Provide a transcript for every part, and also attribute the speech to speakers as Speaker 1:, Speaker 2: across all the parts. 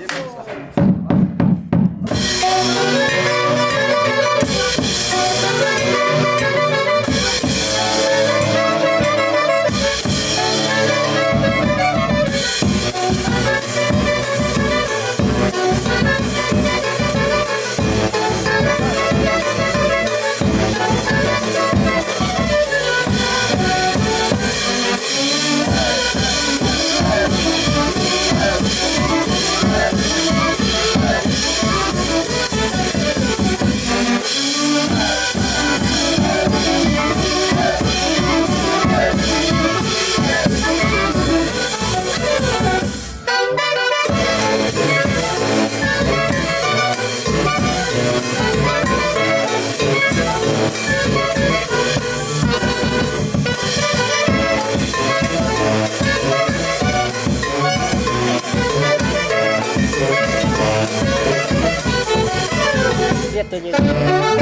Speaker 1: Esto llega.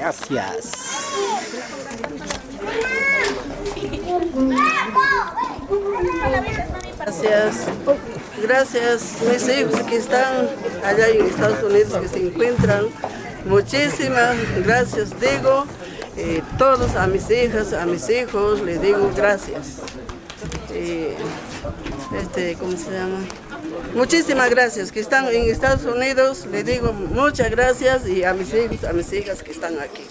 Speaker 2: Gracias.
Speaker 3: Gracias. Gracias, mis hijos que están allá en Estados Unidos, que se encuentran. Muchísimas gracias, digo. Todos a mis hijas, a mis hijos, les digo gracias. ¿Cómo se llama? Muchísimas gracias que están en Estados Unidos, les digo muchas gracias y a mis hijos, a mis hijas que están aquí.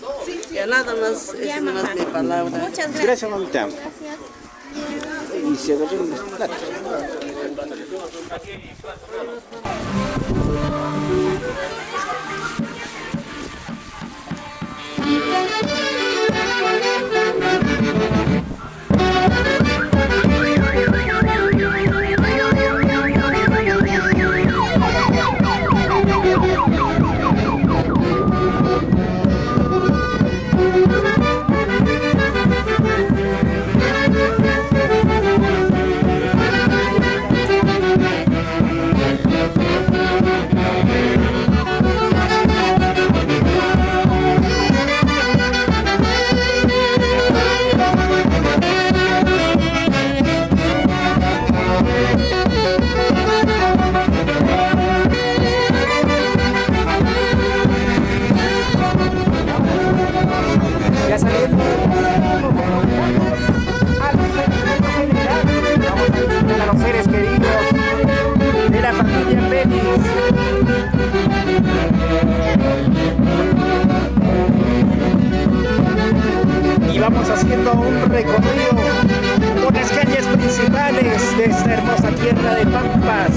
Speaker 3: Ya nada más, es nada más mi palabra.
Speaker 2: Muchas gracias, mamita. Y se agarran los platos. Ya saliendo a los seres queridos de la familia Félix. Y vamos haciendo un recorrido por las calles principales de esta hermosa tierra de Pampas.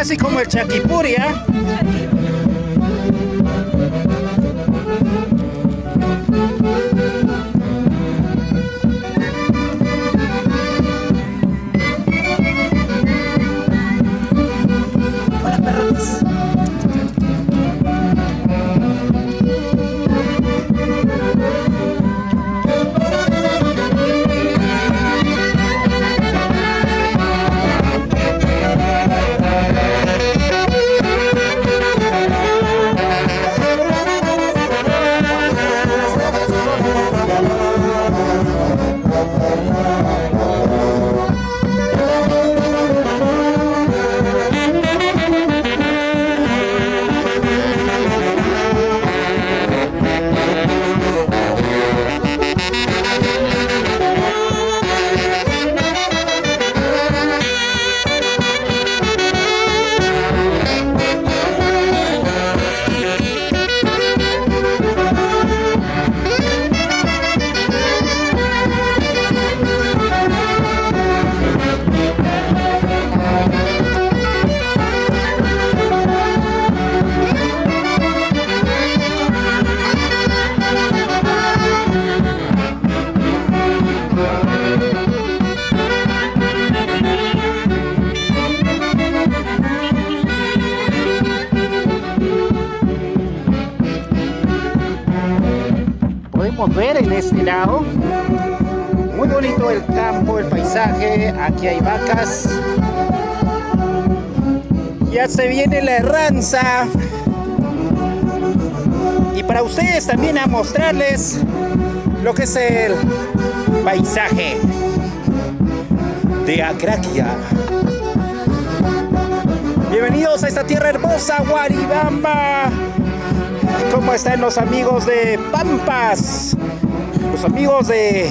Speaker 2: casi como el Chaquipuria. Hola, perrotes. Podemos ver en este lado muy bonito el campo, el paisaje. Aquí hay vacas, ya se viene la herranza, y para ustedes también a mostrarles lo que es el paisaje de Acraquia. Bienvenidos a esta tierra hermosa, Guaribamba. ¿Cómo están los amigos de Pampas? Los amigos de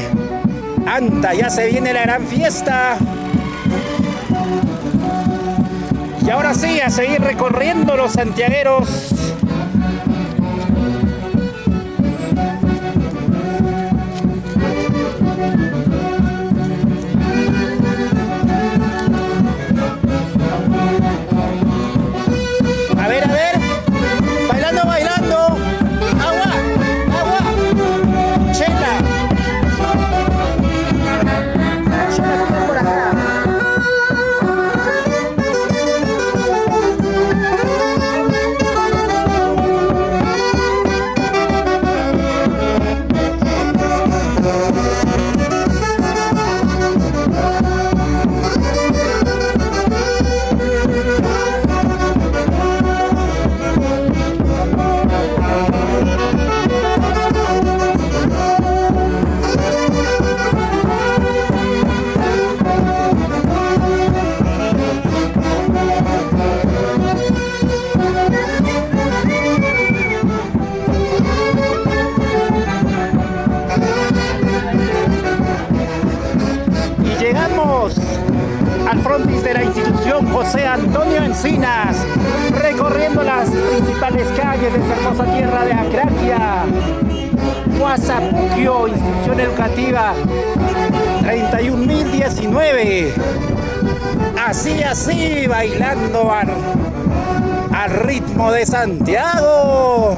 Speaker 2: Anta, ya se viene la gran fiesta. Y ahora sí, a seguir recorriendo los santiagueros. A ver, bailando, bailando. Agua, agua, chela. Chela por acá. Al frontis de la institución José Antonio Encinas, recorriendo las principales calles de esta hermosa tierra de Acraquia. Guasapuquio, institución educativa 31.019. Así, bailando al ritmo de Santiago.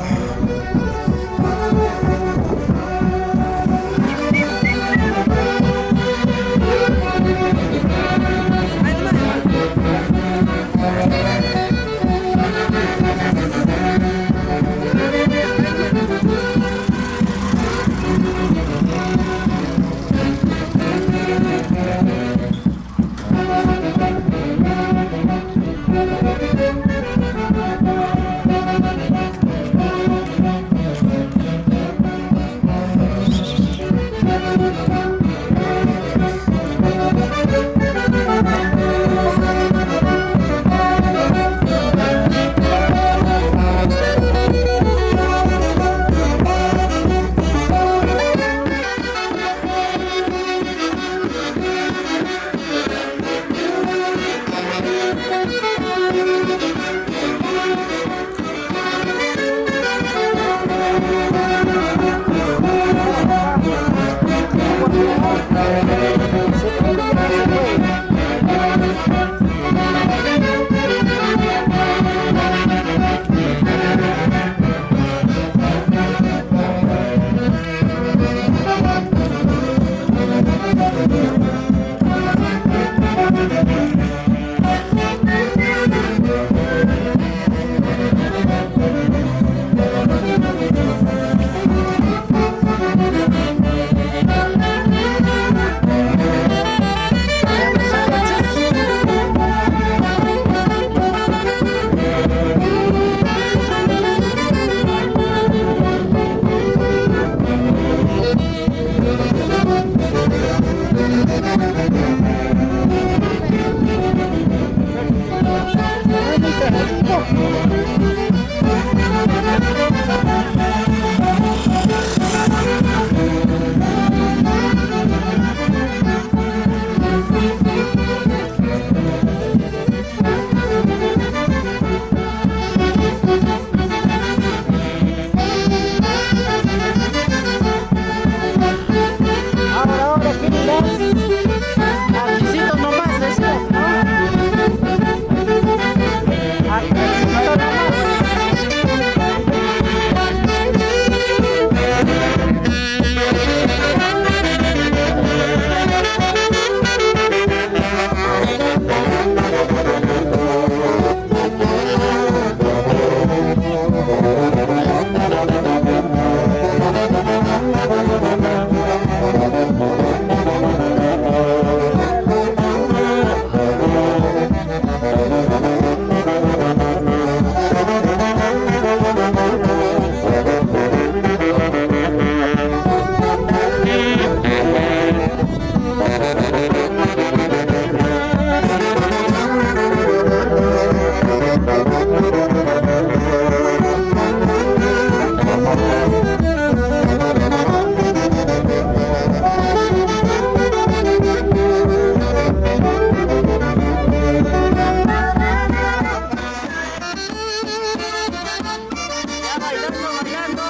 Speaker 2: Ya bailando, bailando.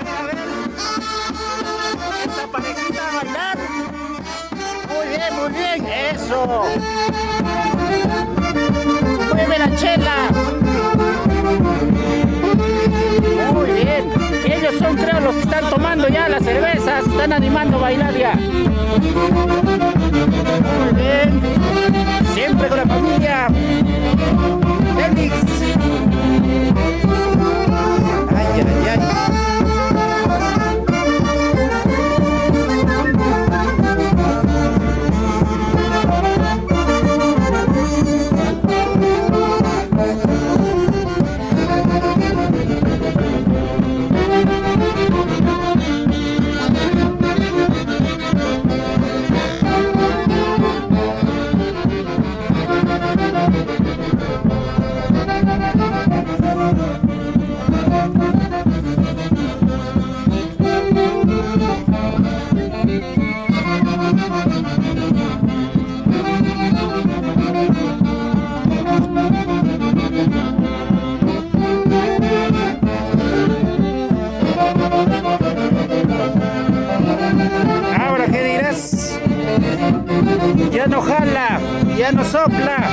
Speaker 2: A ver. Esa parejita a bailar. Muy bien, eso. Mueve la chela. Muy bien. Ellos son, creo, los que están tomando ya las cervezas. Están animando a bailar ya. Muy bien. Siempre con la familia. Félix. Ay, ay, ay. Ahora, ¿qué dirás? Ya no jala, ya no sopla.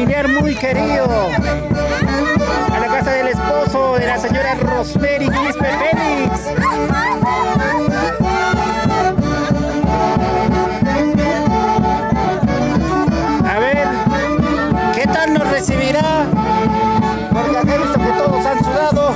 Speaker 2: familiar muy querido. A la casa del esposo de la señora Rosemary Quispe Félix. A ver, ¿qué tal nos recibirá? Porque acá he visto que todos han sudado.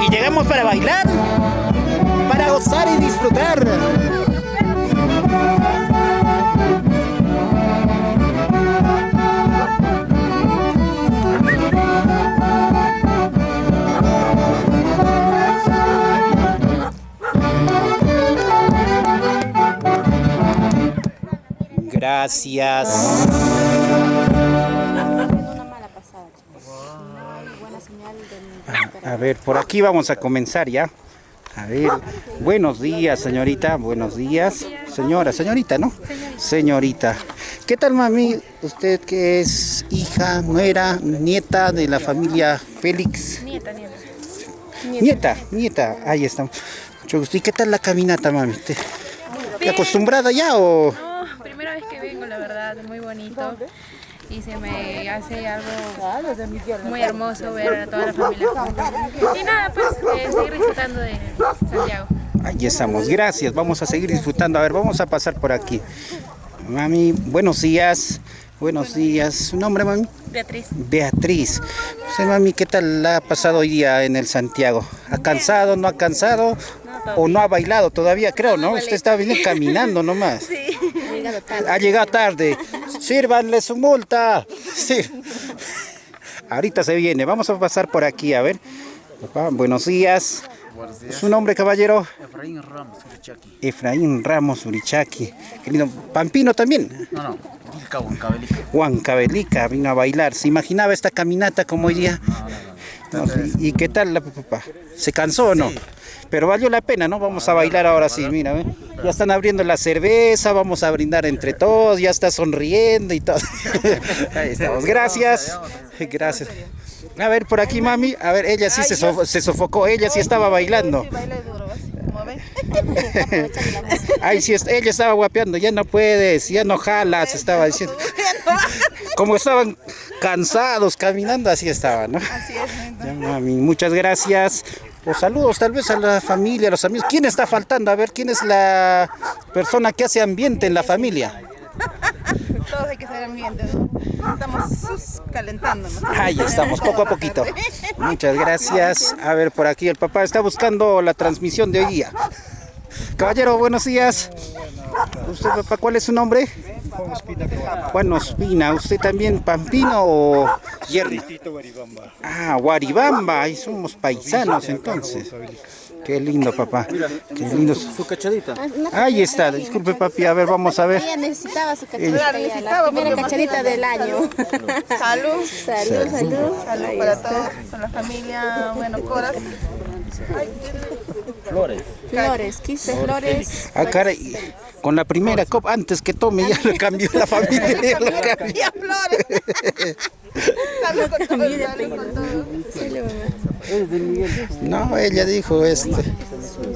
Speaker 2: Y llegamos para bailar, para gozar y disfrutar. Gracias. A ver, por aquí vamos a comenzar ya. A ver, buenos días, señorita, buenos días. Señorita, ¿no? Señorita. ¿Qué tal, mami? Usted que es hija, nuera, nieta de la familia Félix. Nieta. Ahí estamos. Mucho gusto. ¿Y qué tal la caminata, mami? ¿Te acostumbrada ya o...?
Speaker 4: No, primera vez que vengo, la verdad, muy bonito. Y se me hace algo muy hermoso ver a toda la familia juntos. Y nada, pues seguir disfrutando de Santiago.
Speaker 2: Ahí estamos, gracias, vamos a seguir disfrutando. A ver, vamos a pasar por aquí. Mami, buenos días. ¿Su nombre, mami? Beatriz. No sé, mami, ¿qué tal la ha pasado hoy día en el Santiago? ¿Ha cansado, no ha cansado? ¿O no ha bailado todavía, creo, no? Usted está viniendo caminando nomás. Sí. Ha llegado tarde. Sírvanle su multa. Sí. Ahorita se viene. Vamos a pasar por aquí, a ver. Papá, buenos días. ¿Su nombre, caballero? Efraín Ramos Urichaki. Querido, ¿Pampino también?
Speaker 5: No, Huancavelica.
Speaker 2: Huancavelica, vino a bailar. ¿Se imaginaba esta caminata como hoy día? No, ¿y qué tal la papá? ¿Se cansó o no? Sí. Pero valió la pena, ¿no? Vamos a bailar ahora sí, mira, ¿ve? Ya están abriendo la cerveza, vamos a brindar entre todos, ya está sonriendo y todo. Ahí estamos, gracias. Gracias. A ver, por aquí, mami. A ver, ella sí se sofocó, ella sí estaba bailando. Ay, sí, ella estaba guapeando, ya no puedes, ya no jalas, estaba diciendo. Como estaban cansados caminando, así estaban, ¿no? Así es. Ya, mami, muchas gracias. Pues saludos tal vez a la familia, a los amigos. ¿Quién está faltando? A ver, ¿quién es la persona que hace ambiente en la familia?
Speaker 6: Todos hay que hacer ambiente. Estamos calentándonos.
Speaker 2: Ahí estamos, poco a poquito. Muchas gracias. A ver, por aquí el papá está buscando la transmisión de hoy día. Caballero, buenos días. ¿Usted, papá, cuál es su nombre? Juan Ospina. ¿Usted también Pampino o Yerno? Ah, Guaribamba. Ahí somos paisanos entonces. Qué lindo, papá. Qué lindo.
Speaker 5: Su cachadita.
Speaker 2: Ahí está. Disculpe, papi. A ver, vamos a ver.
Speaker 6: Ella necesitaba su cachadita. La primera cachadita del año. Salud. Salud para todos, para la familia, bueno, Coras. Flores, Quispe Flores.
Speaker 2: Ah, caray. Con la primera copa, antes que tome, ya lo cambió la familia. Ya lo cambió.
Speaker 6: Flores. Salud con todo.
Speaker 2: No, ella dijo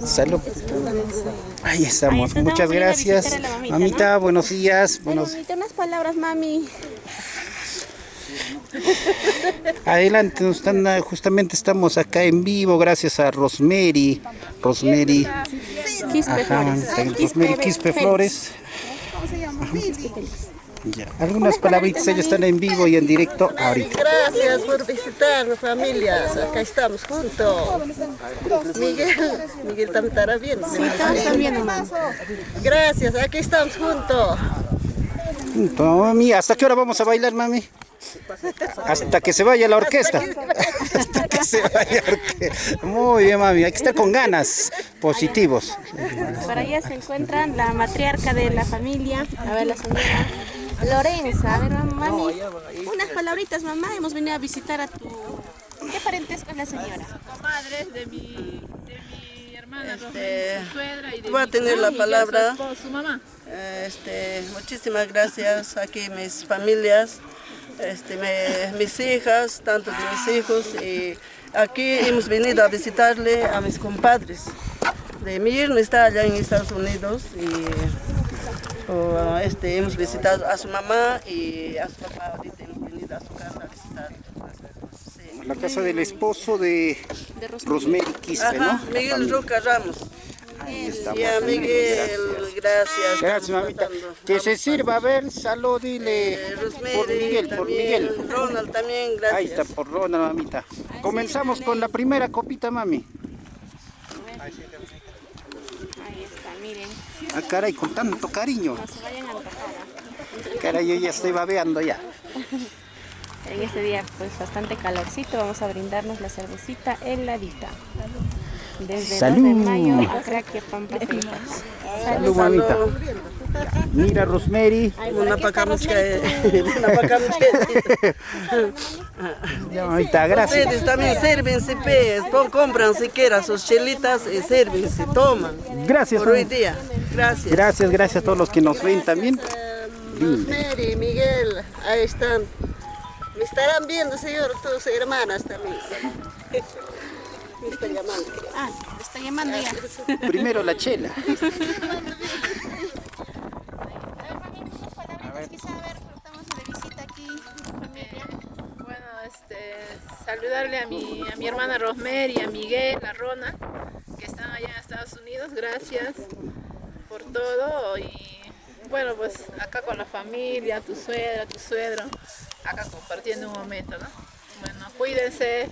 Speaker 2: salud. Ahí estamos. Muchas gracias. Mamita, buenos días.
Speaker 6: Mamita, unas palabras, mami.
Speaker 2: Adelante, justamente estamos acá en vivo gracias a Rosemary Quispe Flores.
Speaker 6: ¿Cómo se llama?
Speaker 2: Ya. Algunas palabritas, ellos están en vivo y en directo ahorita.
Speaker 3: Gracias por visitarnos, familias. Acá estamos juntos. Miguel también estará bien. Gracias, aquí estamos juntos.
Speaker 2: Mami, ¿hasta qué hora vamos a bailar, mami? Hasta que se vaya la orquesta. Hasta que se vaya la orquesta. Muy bien, mami, hay que estar con ganas, positivos.
Speaker 6: Para allá se encuentran la matriarca de la familia, a ver, la señora Lorenza. A ver, mami, unas palabritas, mamá. Hemos venido a visitar a tu... ¿Qué parentesco es la señora?
Speaker 4: Comadres de mi hermana, su suegra y de
Speaker 3: voy a tener la palabra.
Speaker 4: Su mamá.
Speaker 3: Muchísimas gracias aquí mis familias, mis hijas, tanto de mis hijos. Y aquí hemos venido a visitarle a mis compadres. Mi yerno está allá en Estados Unidos y hemos visitado a su mamá y a su papá. Ahorita hemos venido a su casa a visitarle. Sí.
Speaker 2: La casa del esposo de Rosemary Quispe, ¿no?
Speaker 3: Miguel Roca Ramos.
Speaker 2: Ahí estamos.
Speaker 3: Ya, Miguel, gracias.
Speaker 2: Gracias, mamita. Que se sirva, a ver, salud, dile.
Speaker 3: Rosemary,
Speaker 2: Por Miguel, por Miguel.
Speaker 3: Ronald también, gracias.
Speaker 2: Ahí está, por Ronald, mamita. Comenzamos con la primera copita, mami.
Speaker 6: Ahí está, miren.
Speaker 2: Ah, caray, con tanto cariño.
Speaker 6: No se vayan a antojar.
Speaker 2: Caray, yo ya estoy babeando ya.
Speaker 6: En este día, pues bastante calorcito, vamos a brindarnos la cervecita heladita. Desde
Speaker 2: ¡Salud!
Speaker 6: 2 de mayo a Craquia, Pampas.
Speaker 2: Salud, mamita. Mira, Rosemary.
Speaker 3: Una pacamucha.
Speaker 2: Ya, mamita, gracias.
Speaker 3: Ustedes también sírvense, pues, compran siquiera sus chelitas y sírvense, toman.
Speaker 2: Gracias,
Speaker 3: Por hoy
Speaker 2: mamita.
Speaker 3: día. Gracias.
Speaker 2: Gracias a todos los que nos ven también.
Speaker 3: Rosemary, Miguel, ahí están. Me estarán viendo, señor, tus hermanas también. Me están llamando.
Speaker 6: Ah, me está llamando ya.
Speaker 2: Primero la chela.
Speaker 7: Bueno, saludarle a mi hermana Rosemary, a Miguel, a Rona, que están allá en Estados Unidos. Gracias por todo y bueno, pues acá con la familia, tu suegra, tu suegro, acá compartiendo un momento, ¿no? Bueno, cuídense,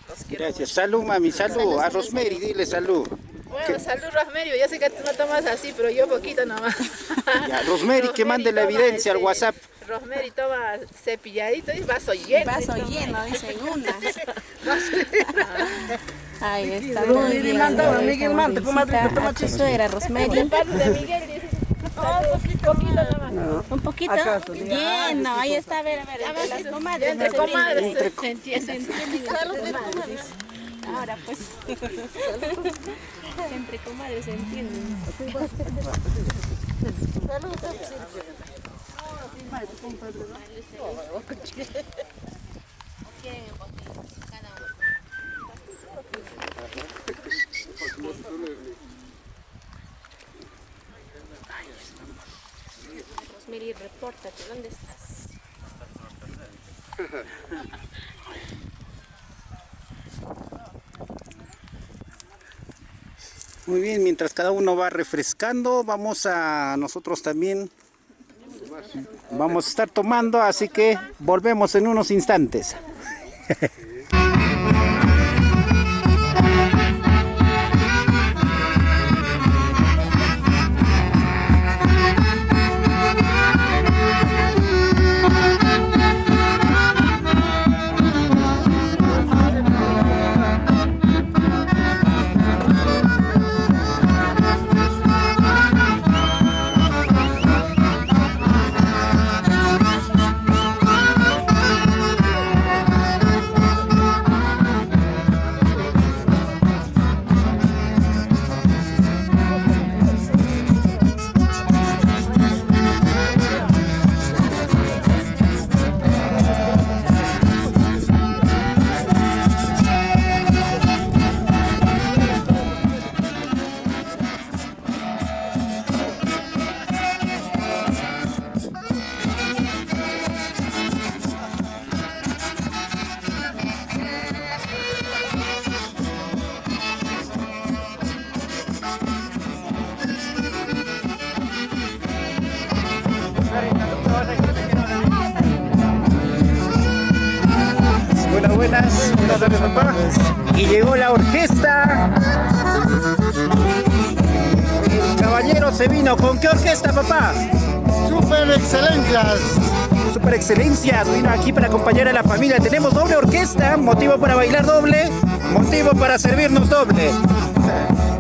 Speaker 7: los quiero
Speaker 2: Gracias. Salud, mami, salud. A Rosemary, dile salud.
Speaker 7: mucho. Bueno, salud Rosemary, yo sé que tú no tomas así, pero yo poquito nomás.
Speaker 2: Ya, Rosemary, que mande la
Speaker 7: toma,
Speaker 2: evidencia al WhatsApp.
Speaker 7: Rosemary toma cepilladito y vaso lleno.
Speaker 6: Vaso lleno, dicen una. Ahí está.
Speaker 3: Miguel manda, Miguel manda, comadre, toma
Speaker 6: A tu suegra, Rosemary.
Speaker 7: De parte de Miguel, dice. Poquito nomás.
Speaker 6: Un poquito lleno, ahí está, a ver, entre las comadres.
Speaker 7: Entre comadres se entiende.
Speaker 6: Ahora pues, entre comadres se entienden. Rosemary, repórtate, ¿dónde estás?
Speaker 2: Muy bien, mientras cada uno va refrescando, nosotros también vamos a estar tomando, así que volvemos en unos instantes. Buenas tardes, papá. Y llegó la orquesta. El caballero se vino. ¿Con qué orquesta, papá?
Speaker 8: Super excelencias.
Speaker 2: Super excelencias. Vino aquí para acompañar a la familia. Tenemos doble orquesta. Motivo para bailar doble. Motivo para servirnos doble.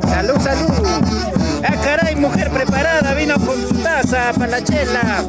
Speaker 2: Salud, salud. Ah, caray, mujer preparada. Vino con su taza para la chela.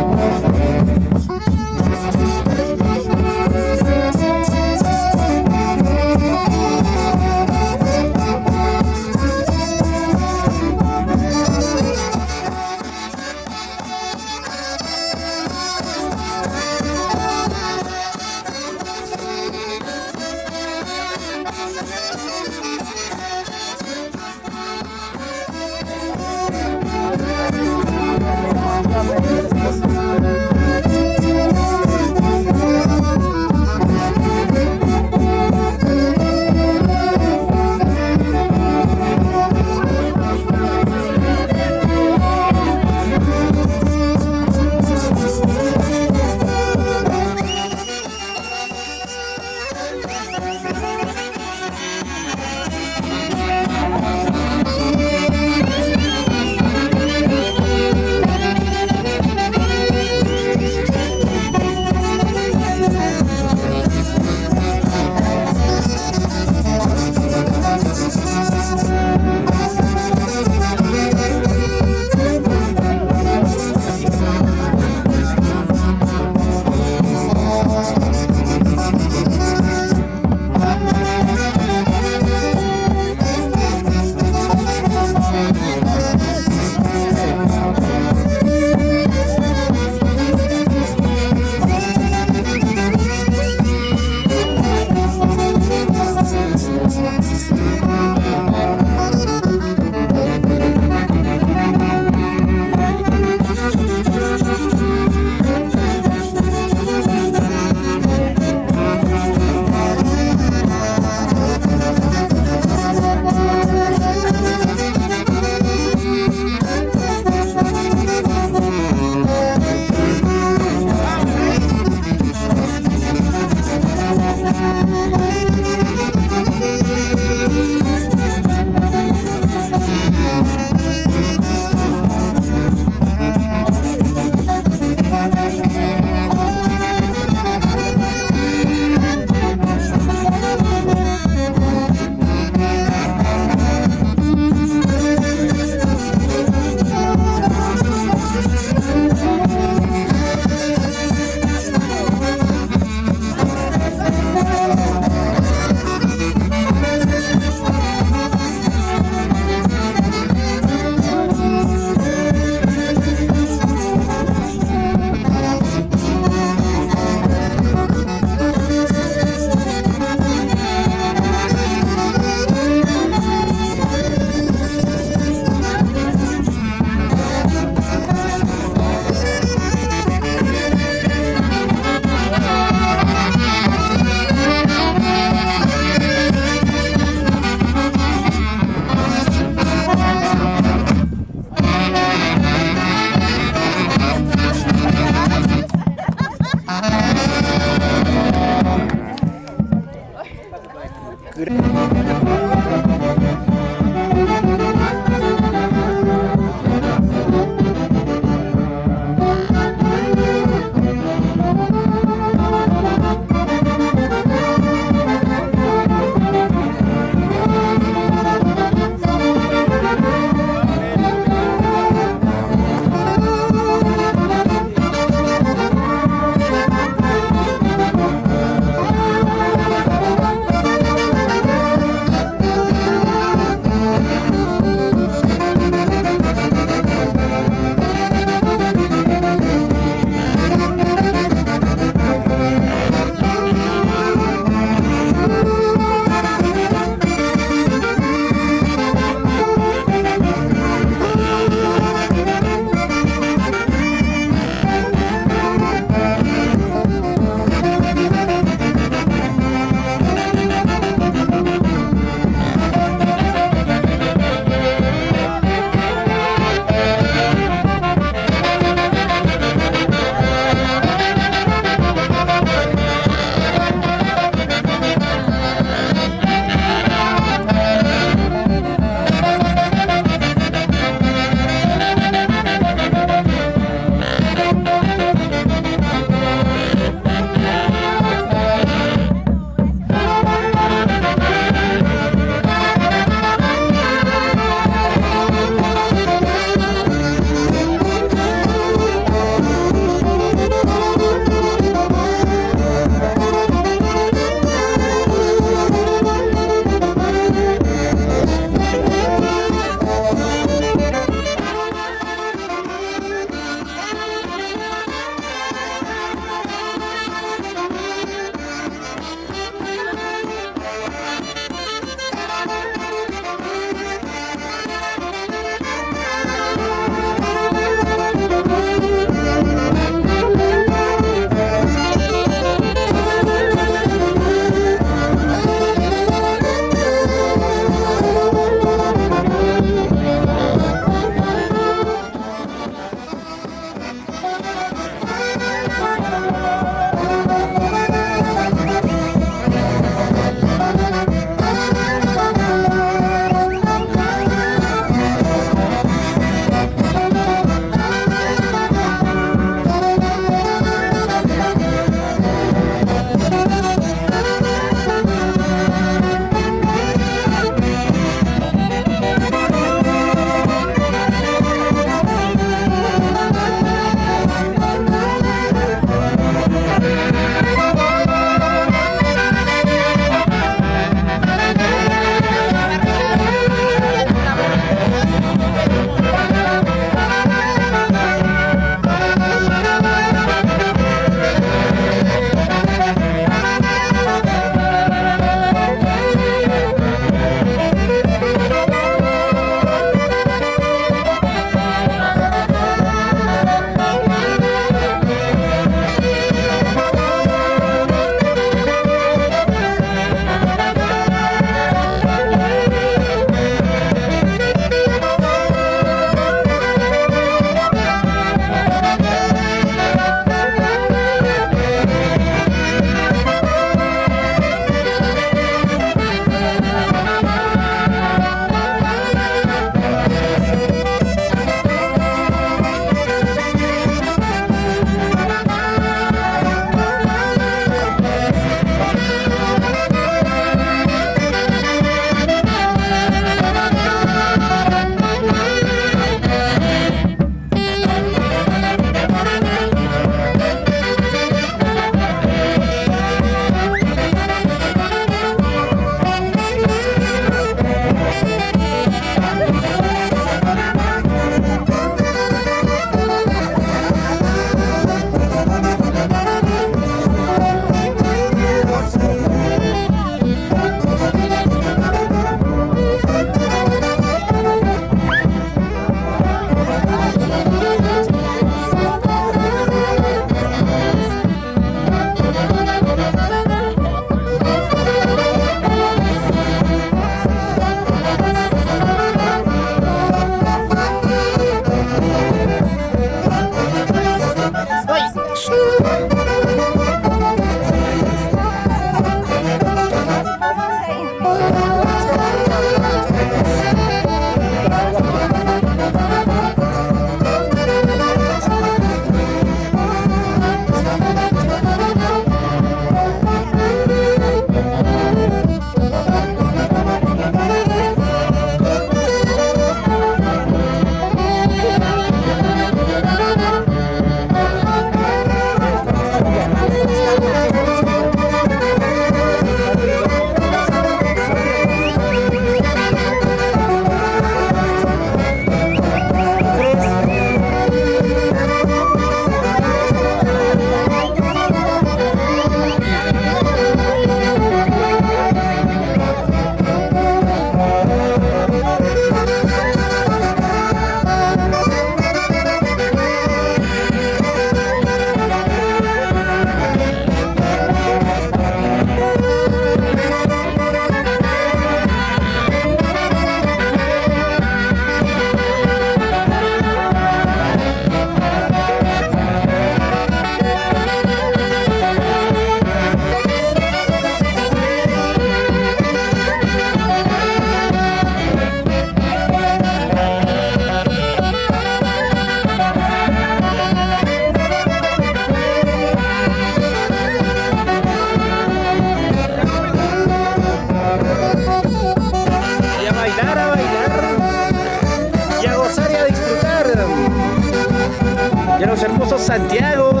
Speaker 2: Santiago,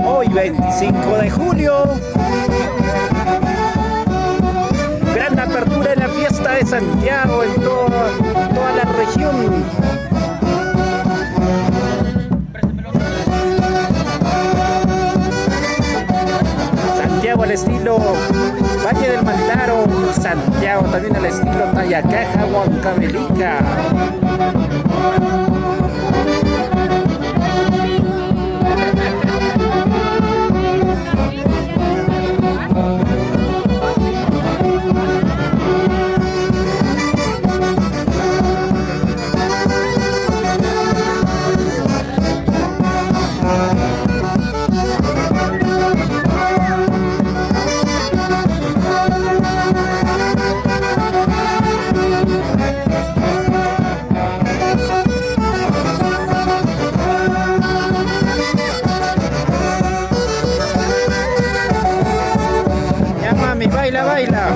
Speaker 2: hoy 25 de julio. Gran apertura en la fiesta de Santiago en toda la región. Santiago al estilo Valle del Mantaro, Santiago también al estilo Tayacaja, Huancavelica. Baila.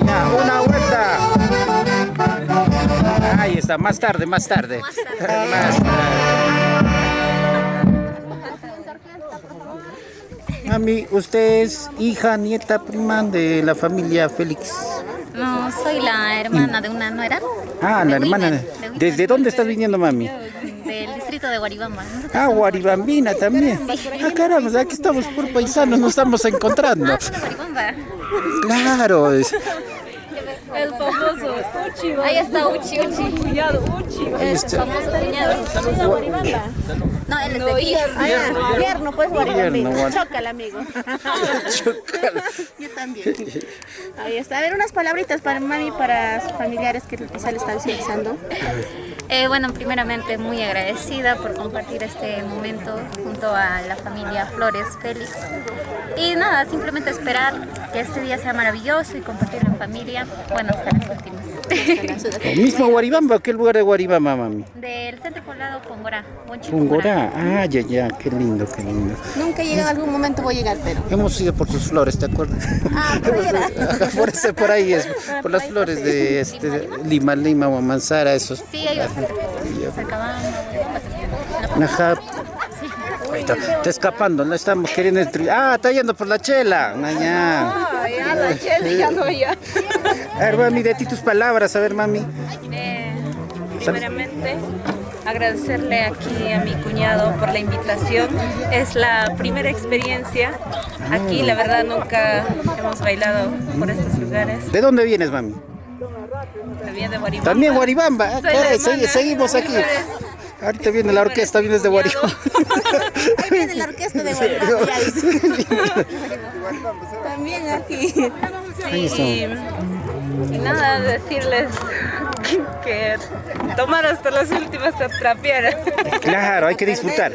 Speaker 2: Ya, una vuelta. Ahí está, más tarde. Más tarde. Mami, ¿usted es hija, nieta, prima de la familia Félix?
Speaker 9: No, soy la hermana de una nuera.
Speaker 2: Ah, la hermana. ¿Desde dónde estás viniendo, mami?
Speaker 9: Del distrito de Guaribamba.
Speaker 2: Ah, Guaribambina también. Ah, caramba, aquí estamos por paisanos, nos estamos encontrando.
Speaker 9: Guaribamba.
Speaker 2: Claro.
Speaker 10: El famoso Uchi.
Speaker 9: Ahí está Uchi.
Speaker 10: Cuñado Uchi.
Speaker 9: El famoso cuñado.
Speaker 6: Guaribamba.
Speaker 9: No, él es de aquí.
Speaker 6: Tierno, pues Guaribamba.
Speaker 2: Tierno.
Speaker 6: Chócala, amigo. Yo también. Ahí está. A ver, unas palabritas para mami, para sus familiares que quizá le están visualizando.
Speaker 9: Bueno, primeramente muy agradecida por compartir este momento junto a la familia Flores Félix. Y nada, simplemente esperar que este día sea maravilloso y compartirlo en familia. Bueno, hasta las últimas.
Speaker 2: ¿El mismo Guaribamba o qué lugar de Guaribamba, mami?
Speaker 9: Del centro poblado Pongorá.
Speaker 2: Pongorá. Ah, ya, qué lindo.
Speaker 6: Nunca he llegado, en algún momento voy a llegar, pero...
Speaker 2: Hemos ido por sus flores, ¿te acuerdas?
Speaker 6: Ah,
Speaker 2: por ahí es, por las flores de Lima o Manzara, esos.
Speaker 9: Sí, hay bastante.
Speaker 2: Ajá. Ahí está escapando, no estamos queriendo... está yendo por la chela.
Speaker 10: Ya la chela ya no ya.
Speaker 2: A ver, mami, de ti tus palabras, a ver, mami.
Speaker 10: Primeramente, agradecerle aquí a mi cuñado por la invitación. Es la primera experiencia aquí, la verdad nunca hemos bailado por estos lugares.
Speaker 2: ¿De dónde vienes, mami?
Speaker 10: También de Guaribamba.
Speaker 2: También Guaribamba. Caray, seguimos aquí. Ahorita viene la orquesta, vienes de Guaribamba.
Speaker 6: Ahí viene la orquesta de Guaribamba. También aquí.
Speaker 10: Sí, y nada, decirles que tomar hasta las últimas trapearas.
Speaker 2: Claro, hay que disfrutar.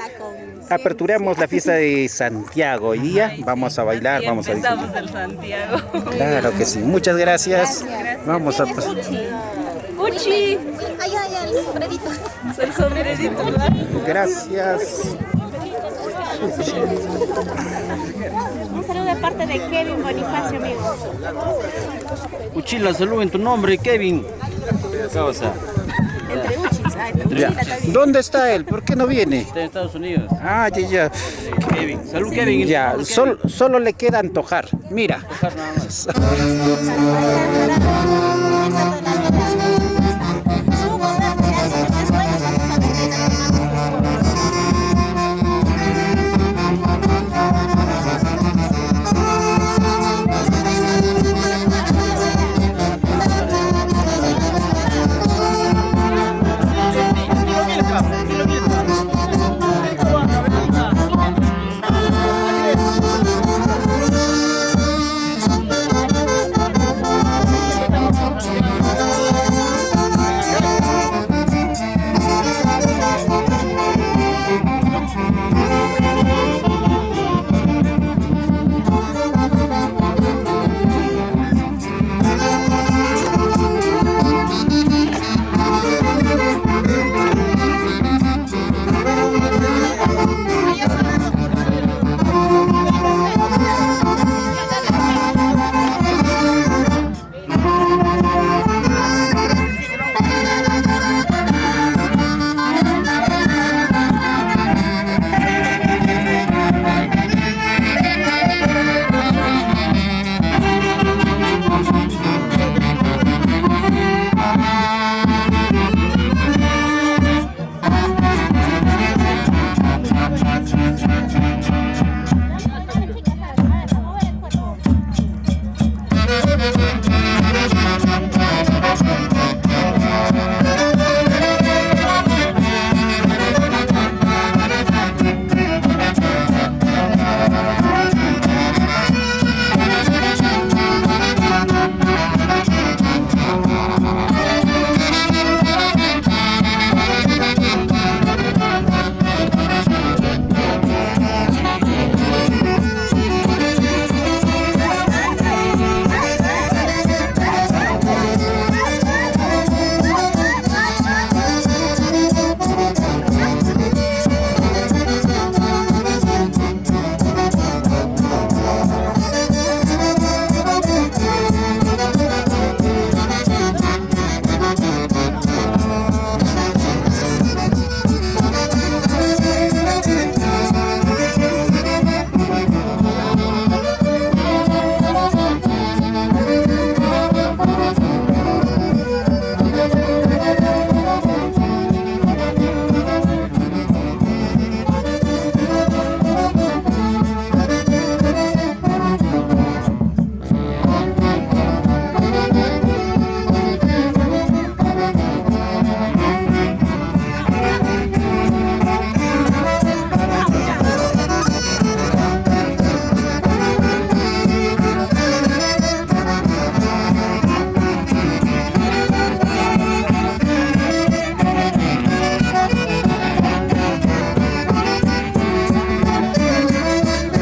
Speaker 2: Aperturamos la fiesta de Santiago hoy día. Vamos a bailar, vamos a disfrutar.
Speaker 10: Empezamos el Santiago.
Speaker 2: Claro que sí. Muchas gracias. Vamos a...
Speaker 10: Uchi.
Speaker 6: Allá, el sombrerito.
Speaker 10: El sombrerito, ¿verdad?
Speaker 2: Gracias.
Speaker 6: Un saludo de parte de Kevin Bonifacio, amigo.
Speaker 5: Uchila, salud en tu nombre, Kevin. Causa.
Speaker 6: Entre Uchis.
Speaker 2: Ya. ¿Dónde está él? ¿Por qué no viene?
Speaker 5: Está en Estados Unidos.
Speaker 2: Ah, ya.
Speaker 5: Kevin. Salud, Kevin.
Speaker 2: Ya, solo le queda antojar. Mira.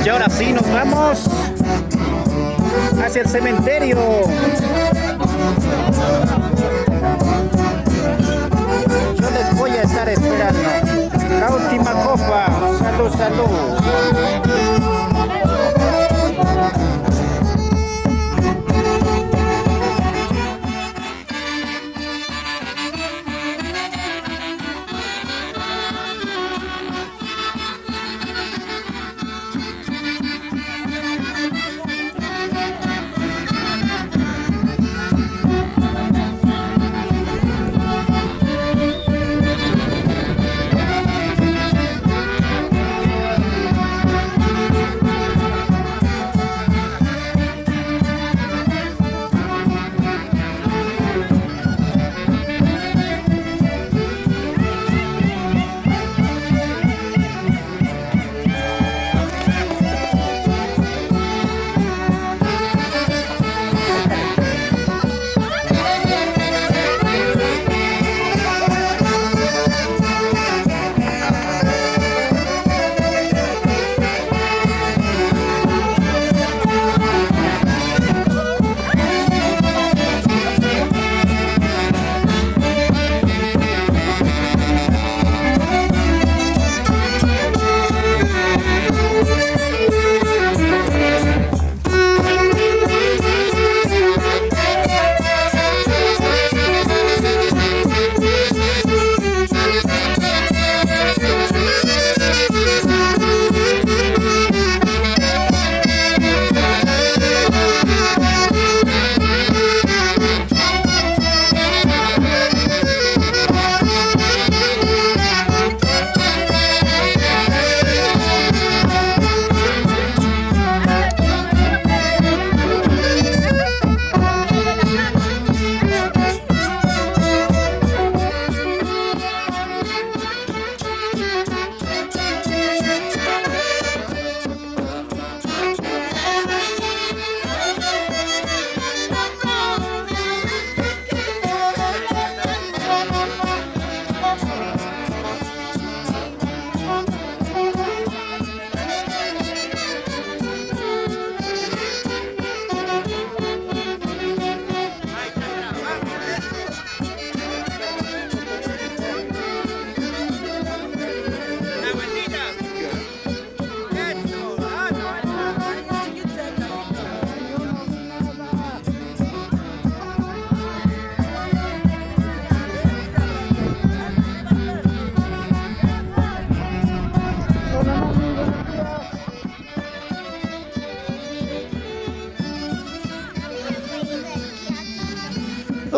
Speaker 2: Y ahora sí nos vamos hacia el cementerio. Yo les voy a estar esperando. La última copa. Salud, salud.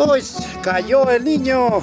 Speaker 2: Uy, cayó el niño.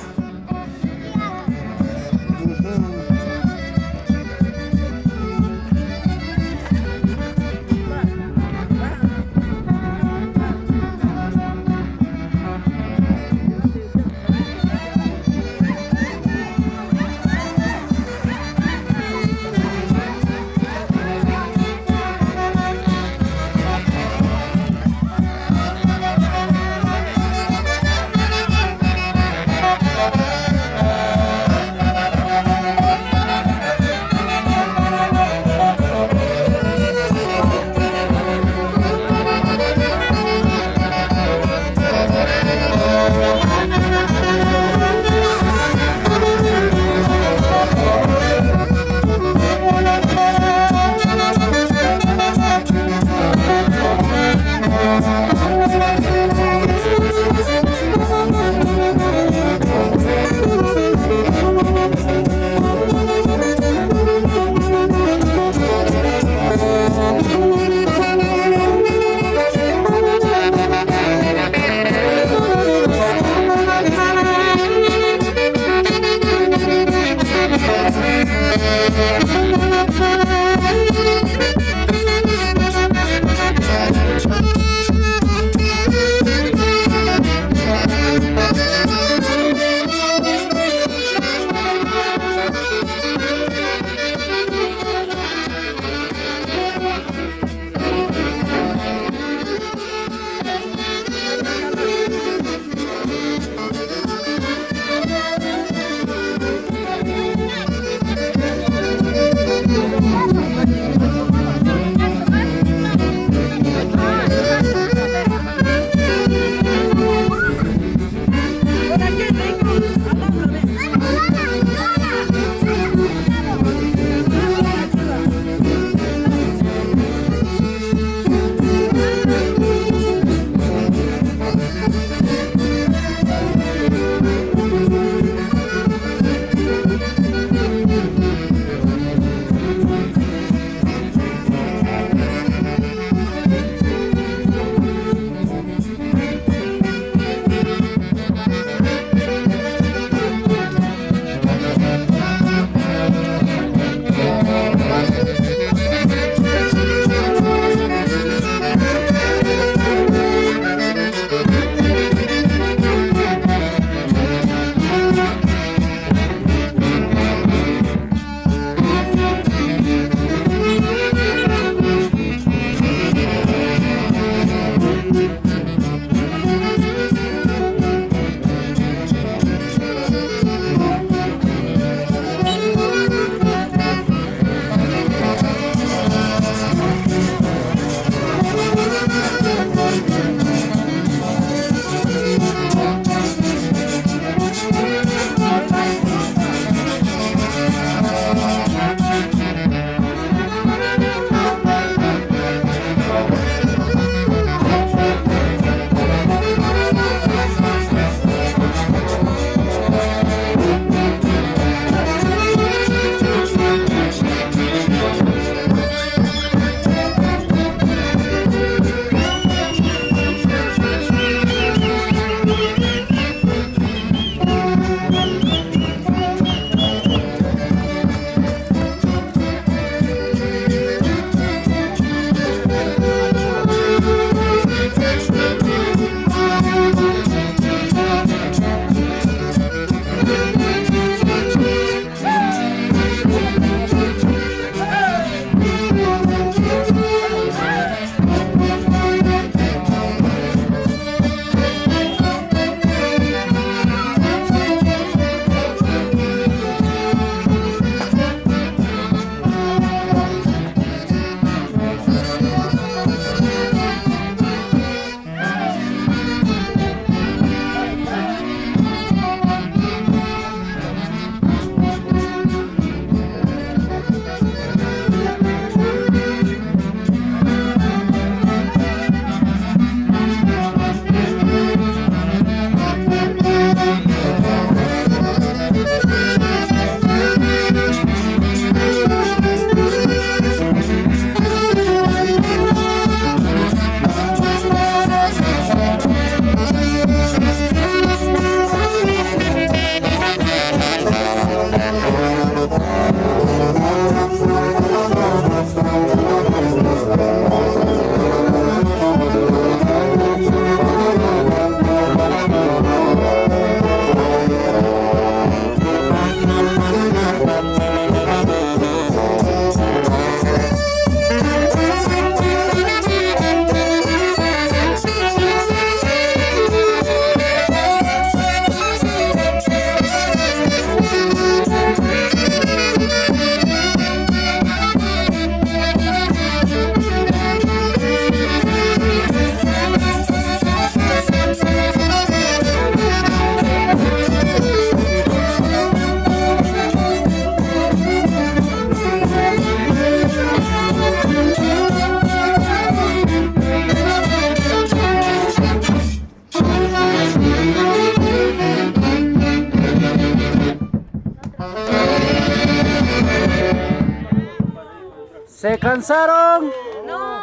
Speaker 2: ¿Se cansaron?
Speaker 9: No.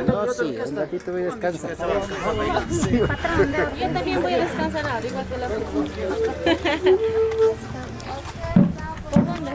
Speaker 2: No, sí, un ratito voy a descansar.
Speaker 6: Yo también voy a descansar ahora, igual que la próxima. ¿Por dónde?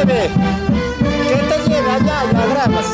Speaker 2: lleve. Que te lleve allá, allá, gramas.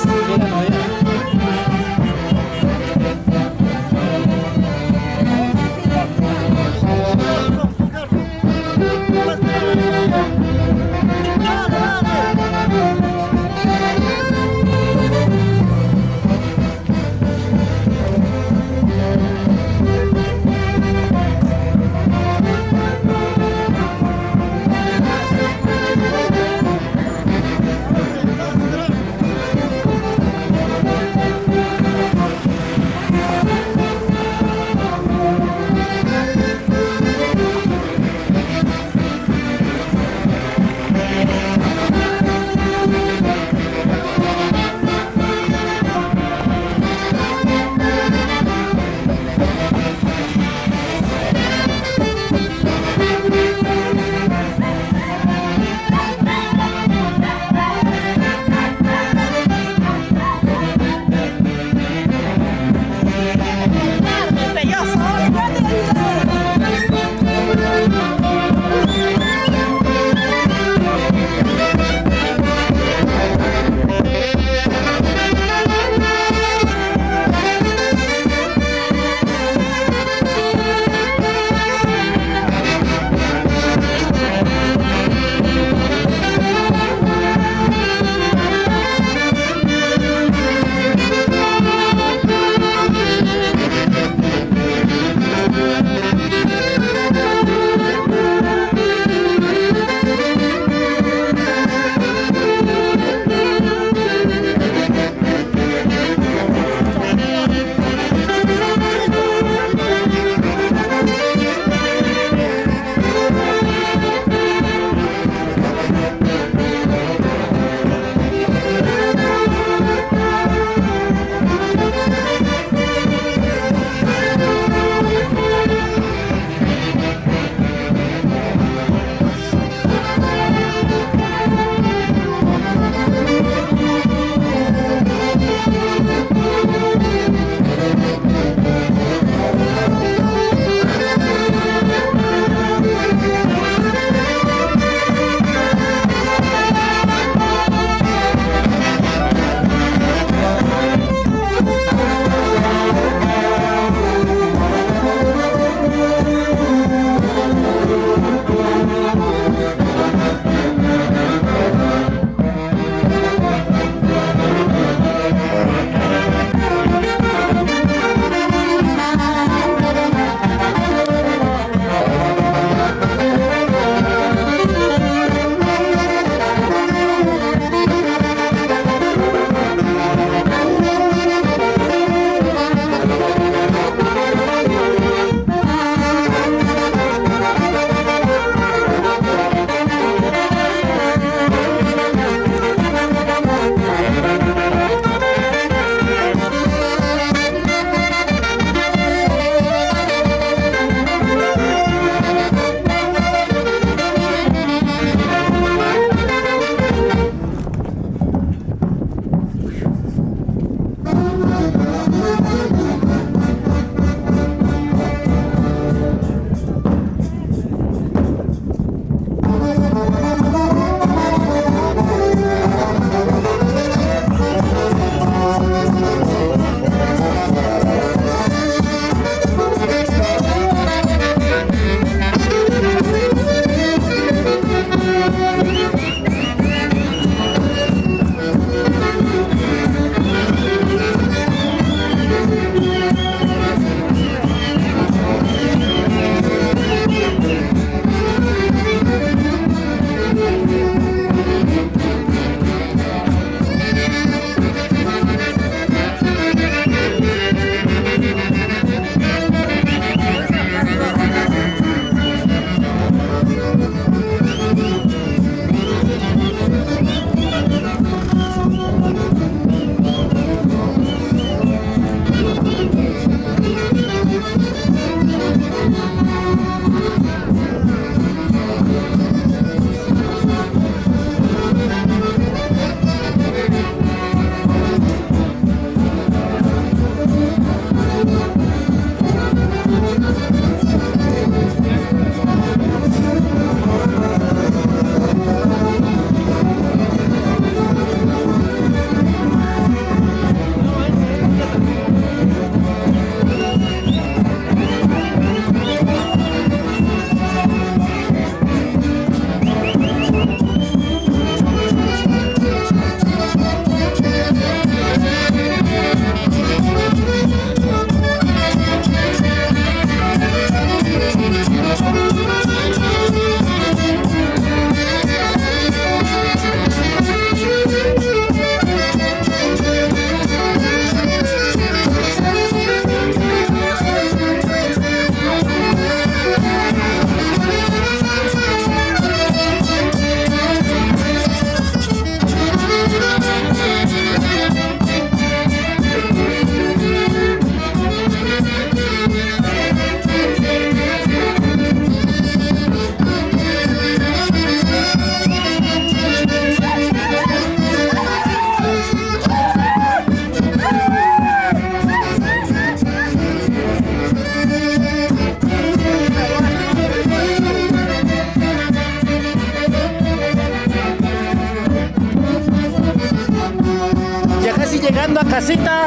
Speaker 2: llegando a casita.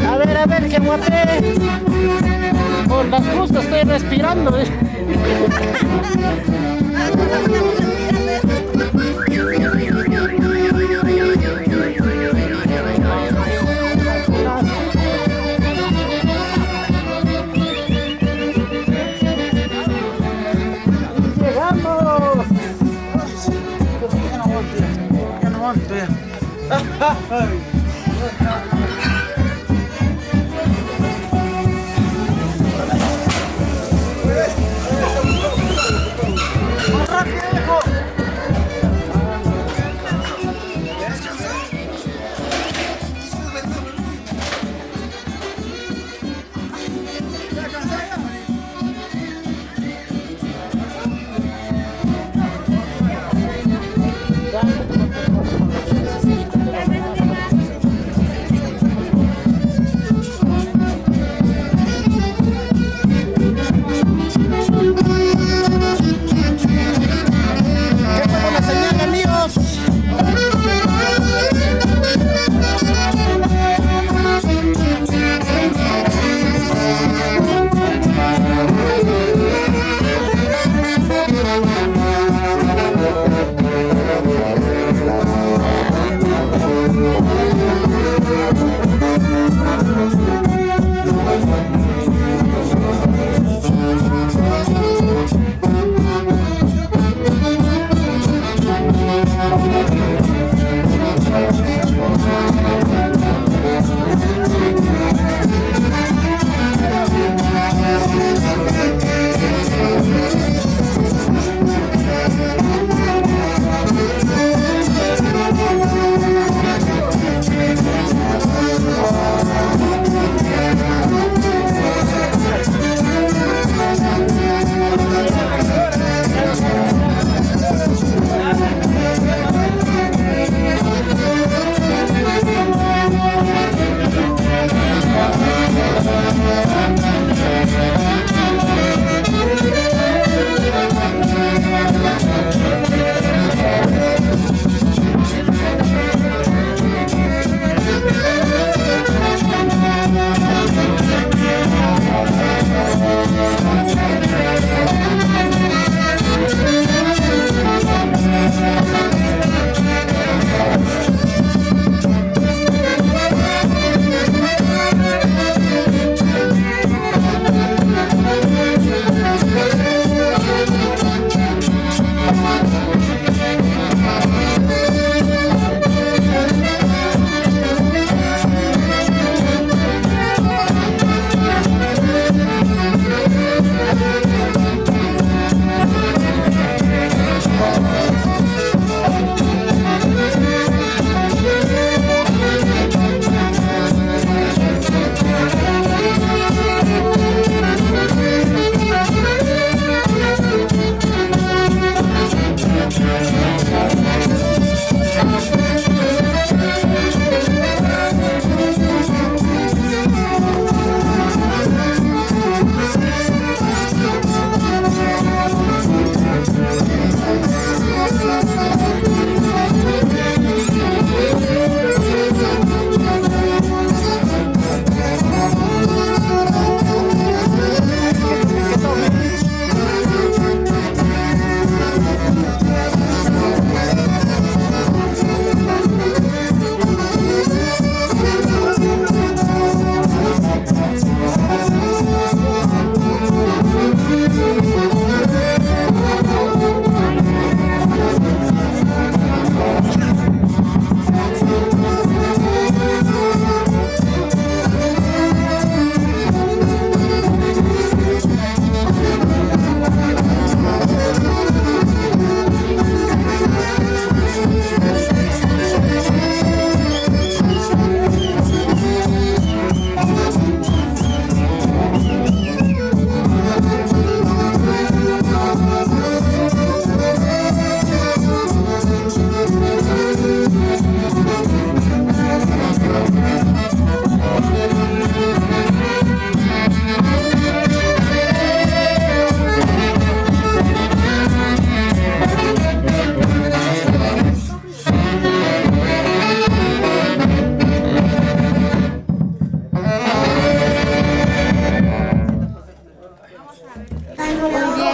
Speaker 2: A ver, que guapé. Por las justas estoy respirando. ¡Llegamos! Ya no monto ya.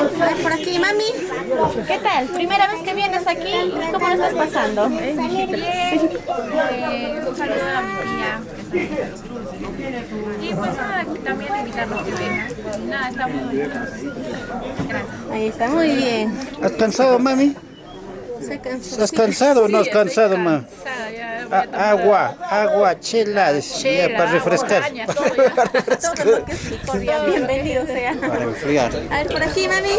Speaker 6: A ver, por aquí, mami. ¿Qué tal? ¿Primera vez que vienes aquí? ¿Cómo lo estás pasando?
Speaker 4: Bien. Un saludo a mi tía. Y pues nada, también invitarlos que vengan. Nada, está muy bonito. Gracias.
Speaker 6: Ahí está, muy bien.
Speaker 2: ¿Has cansado, mami? ¿Has cansado o no has cansado, mami? Agua, chela, ya para refrescar.
Speaker 6: Todo lo que es licor, ya bienvenido sea.
Speaker 2: Para enfriar.
Speaker 6: A ver, por aquí, mami.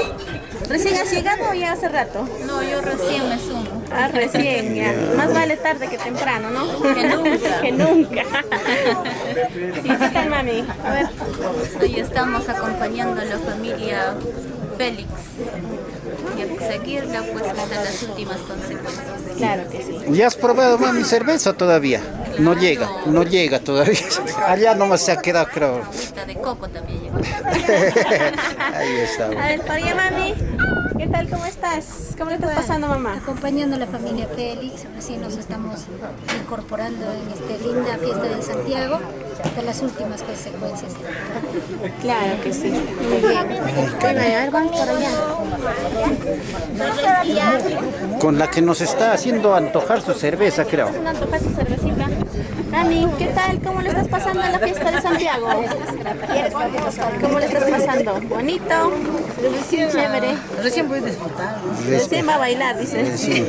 Speaker 6: ¿Recién has llegado o ya hace rato?
Speaker 9: No, yo recién me sumo.
Speaker 6: Ah, recién, ya. Más vale tarde que temprano, ¿no? Que nunca. Que nunca. ¿Y qué tal, mami? A ver.
Speaker 9: Hoy estamos acompañando a la familia Félix y a seguirla pues hasta las últimas consecuencias.
Speaker 6: Claro que sí.
Speaker 2: ¿Ya has probado, mami, cerveza todavía? No llega todavía. Allá nomás se ha quedado, creo.
Speaker 9: Agüita de coco también llegó.
Speaker 2: Ahí está.
Speaker 6: A ver, por allá, mami. ¿Qué tal? ¿Cómo estás? ¿Cómo le estás pasando, mamá?
Speaker 11: Acompañando a la familia Félix, recién nos estamos incorporando en esta linda fiesta de Santiago hasta las últimas consecuencias.
Speaker 6: Claro que sí. Muy bien. Bueno, a ver, vamos por allá.
Speaker 2: Con la que nos está haciendo antojar su cerveza, creo.
Speaker 6: ¿Una antojar su cervecita? Mami, ¿qué tal? ¿Cómo le estás pasando en la fiesta de Santiago? ¿Cómo le estás pasando? ¿Bonito? Chévere.
Speaker 1: Recién voy a disfrutar.
Speaker 6: Recién va a bailar, dice.
Speaker 2: Sí.